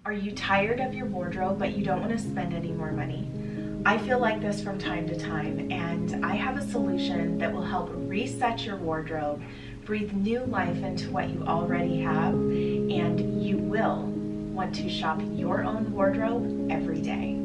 Are you tired of your wardrobe but you don't want to spend any more money? I feel like this from time to time, and I have a solution that will help reset your wardrobe, breathe new life into what you already have, and you will want to shop your own wardrobe every day.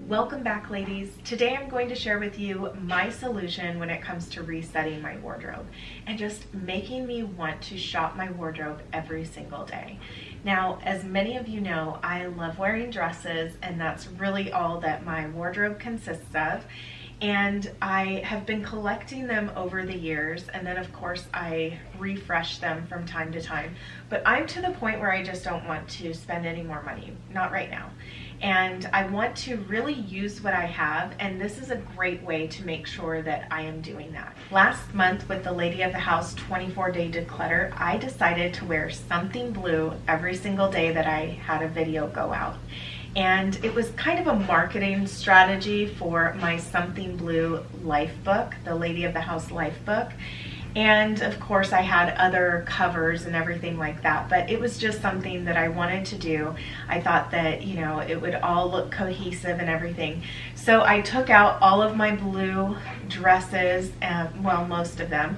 Welcome back, ladies. Today I'm going to share with you my solution when it comes to resetting my wardrobe and just making me want to shop my wardrobe every single day. Now, as many of you know, I love wearing dresses, and that's really all that my wardrobe consists of. And I have been collecting them over the years, and then of course I refresh them from time to time. But I'm to the point where I just don't want to spend any more money, not right now. And I want to really use what I have, and this is a great way to make sure that I am doing that. Last month with the Lady of the House 24-day declutter, I decided to wear something blue every single day that I had a video go out. And it was kind of a marketing strategy for my Something Blue Life book, the Lady of the House Life book. And of course I had other covers and everything like that, but it was just something that I wanted to do. I thought that, you know, it would all look cohesive and everything. So I took out all of my blue dresses, well, most of them,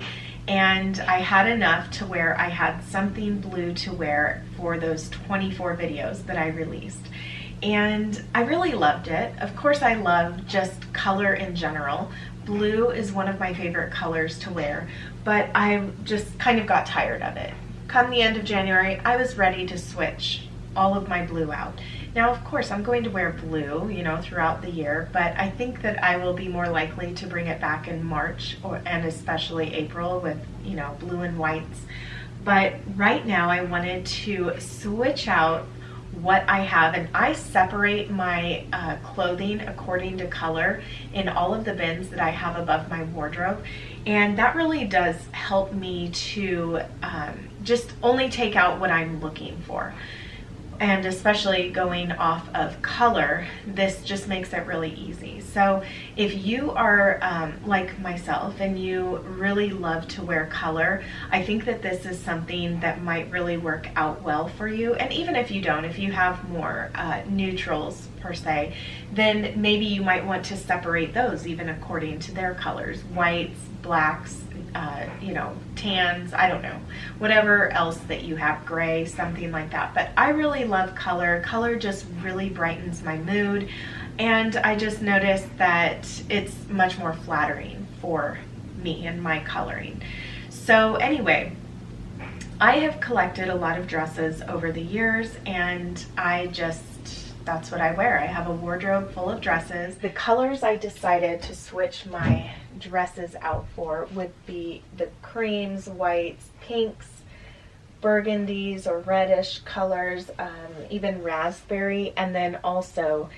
and I had enough to where I had something blue to wear for those 24 videos that I released. And I really loved it. Of course, I love just color in general. Blue is one of my favorite colors to wear, but I just kind of got tired of it. Come the end of January, I was ready to switch all of my blue out. Now, of course, I'm going to wear blue, you know, throughout the year, but I think that I will be more likely to bring it back in March and especially April with, you know, blue and whites. But right now I wanted to switch out what I have, and I separate my clothing according to color in all of the bins that I have above my wardrobe, and that really does help me to just only take out what I'm looking for. And especially going off of color, this just makes it really easy. So if you are like myself and you really love to wear color, I think that this is something that might really work out well for you. And even if you don't, if you have more neutrals per se, then maybe you might want to separate those even according to their colors, whites, blacks, you know, tans, I don't know, whatever else that you have, gray, something like that. But I really love color. Color just really brightens my mood, and I just noticed that it's much more flattering for me and my coloring. So anyway, I have collected a lot of dresses over the years, and that's what I wear. I have a wardrobe full of dresses. The colors I decided to switch my dresses out for would be the creams, whites, pinks, burgundies or reddish colors, even raspberry, and then also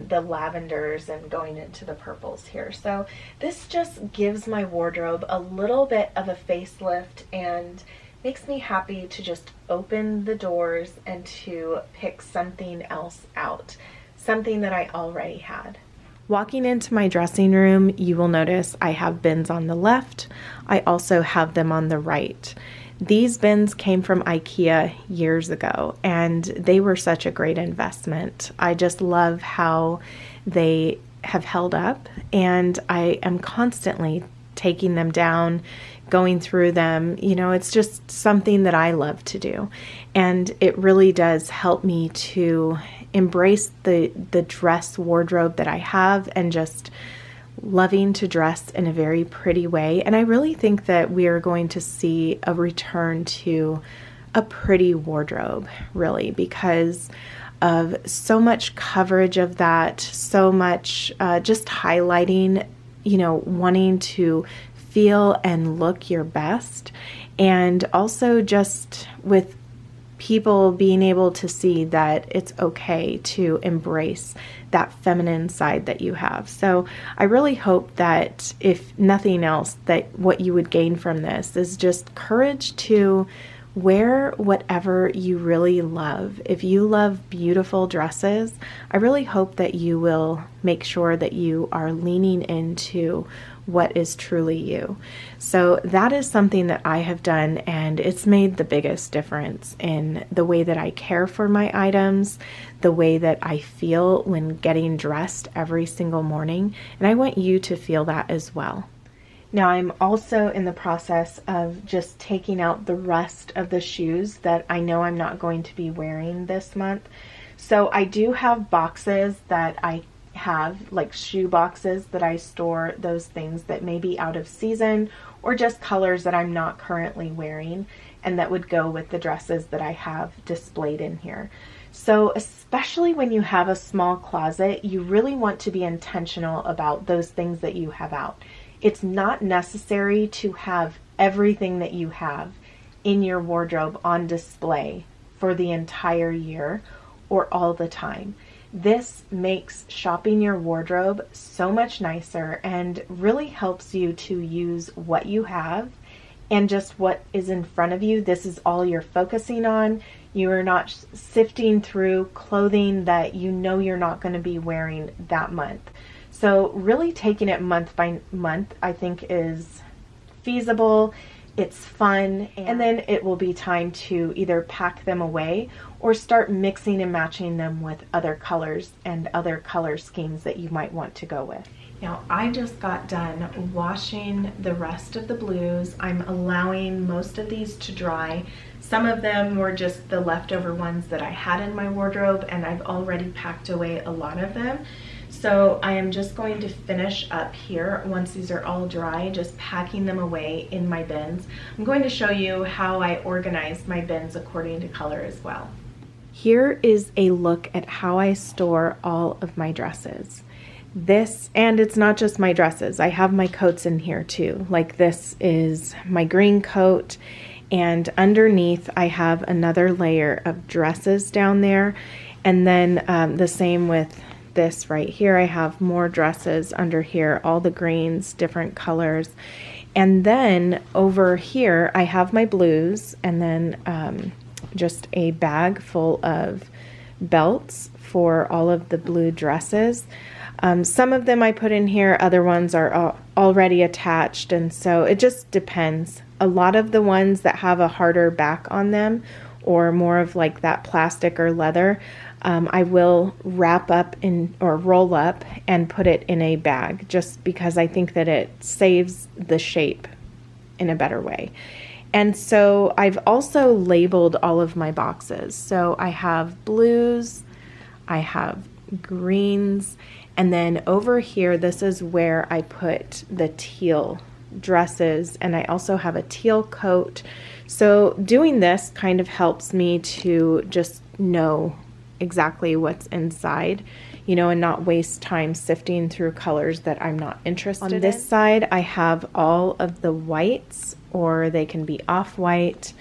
the lavenders and going into the purples here. So this just gives my wardrobe a little bit of a facelift and makes me happy to just open the doors and to pick something else out, something that I already had. Walking into my dressing room, you will notice I have bins on the left. I also have them on the right. These bins came from IKEA years ago, and they were such a great investment. I just love how they have held up, and I am constantly taking them down, going through them. You know, it's just something that I love to do, and it really does help me to embrace the dress wardrobe that I have, and just loving to dress in a very pretty way. And I really think that we are going to see a return to a pretty wardrobe, really, because of so much coverage of that, so much just highlighting, you know, wanting to feel and look your best, and also just with people being able to see that it's okay to embrace that feminine side that you have. So I really hope that, if nothing else, that what you would gain from this is just courage to wear whatever you really love. If you love beautiful dresses, I really hope that you will make sure that you are leaning into what is truly you. So that is something that I have done, and it's made the biggest difference in the way that I care for my items, the way that I feel when getting dressed every single morning, and I want you to feel that as well. Now I'm also in the process of just taking out the rest of the shoes that I know I'm not going to be wearing this month. So I do have boxes that I have, like shoe boxes that I store those things that may be out of season or just colors that I'm not currently wearing, and that would go with the dresses that I have displayed in here. So especially when you have a small closet, you really want to be intentional about those things that you have out. It's not necessary to have everything that you have in your wardrobe on display for the entire year or all the time. This makes shopping your wardrobe so much nicer and really helps you to use what you have and just what is in front of you. This is all you're focusing on. You are not sifting through clothing that you know you're not going to be wearing that month. So really taking it month by month, I think, is feasible. It's fun, and then it will be time to either pack them away or start mixing and matching them with other colors and other color schemes that you might want to go with. Now, I just got done washing the rest of the blues. I'm allowing most of these to dry. Some of them were just the leftover ones that I had in my wardrobe, and I've already packed away a lot of them. So I am just going to finish up here once these are all dry, just packing them away in my bins. I'm going to show you how I organize my bins according to color as well. Here is a look at how I store all of my dresses. This, and it's not just my dresses, I have my coats in here too. Like this is my green coat, and underneath I have another layer of dresses down there, and then the same with this right here. I have more dresses under here, all the greens, different colors. And then over here I have my blues, and then just a bag full of belts for all of the blue dresses. Some of them I put in here, other ones are already attached, and so it just depends. A lot of the ones that have a harder back on them, or more of like that plastic or leather, I will wrap up or roll up and put it in a bag, just because I think that it saves the shape in a better way. And so I've also labeled all of my boxes. So I have blues, I have greens, and then over here, this is where I put the teal dresses, and I also have a teal coat. So doing this kind of helps me to just know exactly what's inside, you know, and not waste time sifting through colors that I'm not interested in. On this side, I have all of the whites, or they can be off-white.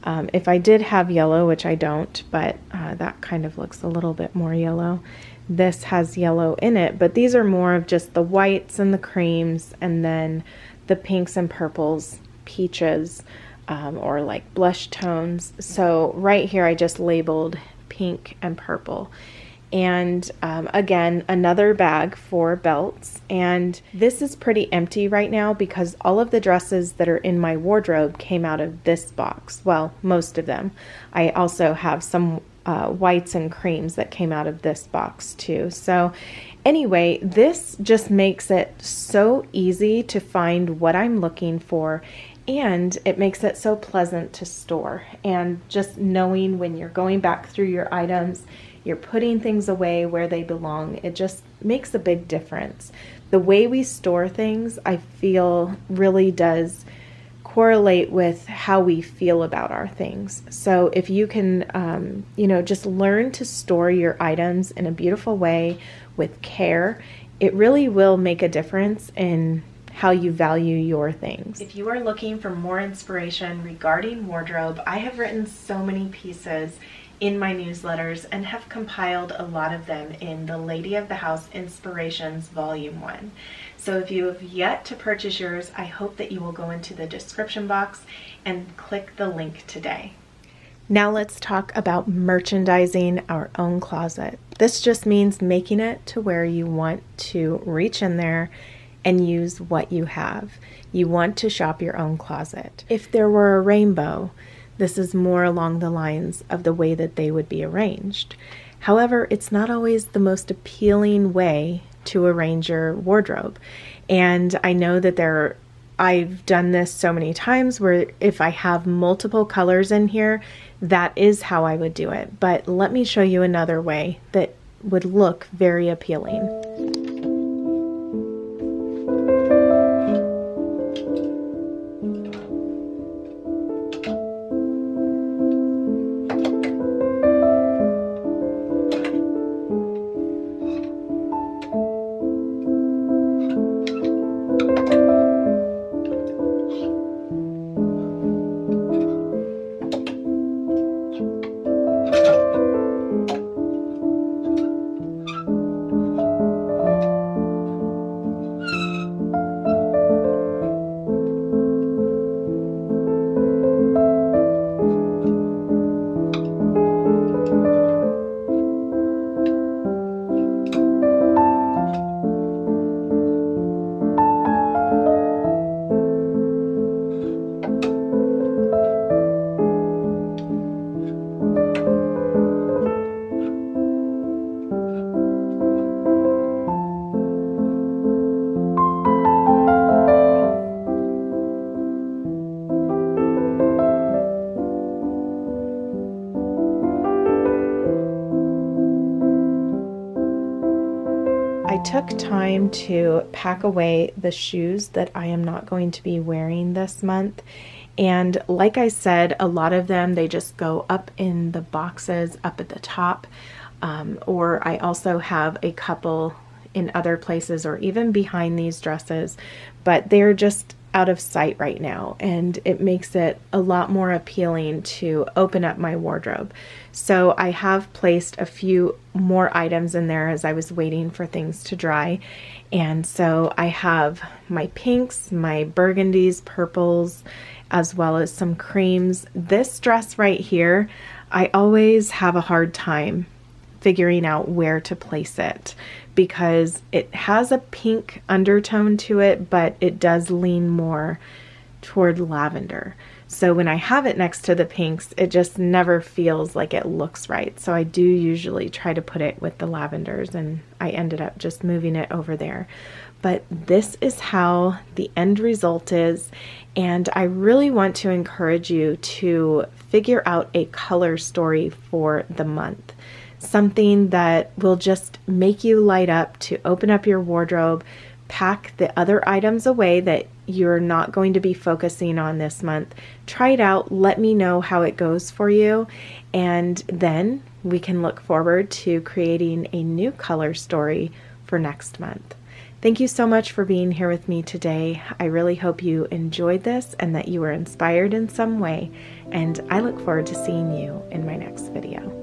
If I did have yellow, which I don't, but that kind of looks a little bit more yellow. This has yellow in it, but these are more of just the whites and the creams, and then the pinks and purples, peaches, or like blush tones. So right here I just labeled pink and purple. And again, another bag for belts. And this is pretty empty right now because all of the dresses that are in my wardrobe came out of this box. Well, most of them. I also have some whites and creams that came out of this box too. So anyway, this just makes it so easy to find what I'm looking for, and it makes it so pleasant to store. And just knowing when you're going back through your items, you're putting things away where they belong, it just makes a big difference. The way we store things, I feel, really does correlate with how we feel about our things. So if you can, you know, just learn to store your items in a beautiful way with care, it really will make a difference in how you value your things. If you are looking for more inspiration regarding wardrobe, I have written so many pieces in my newsletters and have compiled a lot of them in the Lady of the House Inspirations Volume 1. So if you have yet to purchase yours, I hope that you will go into the description box and click the link today. Now let's talk about merchandising our own closet. This just means making it to where you want to reach in there and use what you have. You want to shop your own closet. If there were a rainbow, this is more along the lines of the way that they would be arranged. However, it's not always the most appealing way to arrange your wardrobe. And I know that I've done this so many times where if I have multiple colors in here, that is how I would do it. But let me show you another way that would look very appealing. I took time to pack away the shoes that I am not going to be wearing this month. And like I said, a lot of them, they just go up in the boxes up at the top. Or I also have a couple in other places or even behind these dresses, but they're just out of sight right now, and it makes it a lot more appealing to open up my wardrobe. So I have placed a few more items in there as I was waiting for things to dry. And so I have my pinks, my burgundies, purples, as well as some creams. This dress right here, I always have a hard time figuring out where to place it because it has a pink undertone to it, but it does lean more toward lavender. So when I have it next to the pinks, it just never feels like it looks right. So I do usually try to put it with the lavenders, and I ended up just moving it over there. But this is how the end result is, and I really want to encourage you to figure out a color story for the month. Something that will just make you light up to open up your wardrobe, pack the other items away that you're not going to be focusing on this month. Try it out, let me know how it goes for you, and then we can look forward to creating a new color story for next month. Thank you so much for being here with me today. I really hope you enjoyed this and that you were inspired in some way, and I look forward to seeing you in my next video.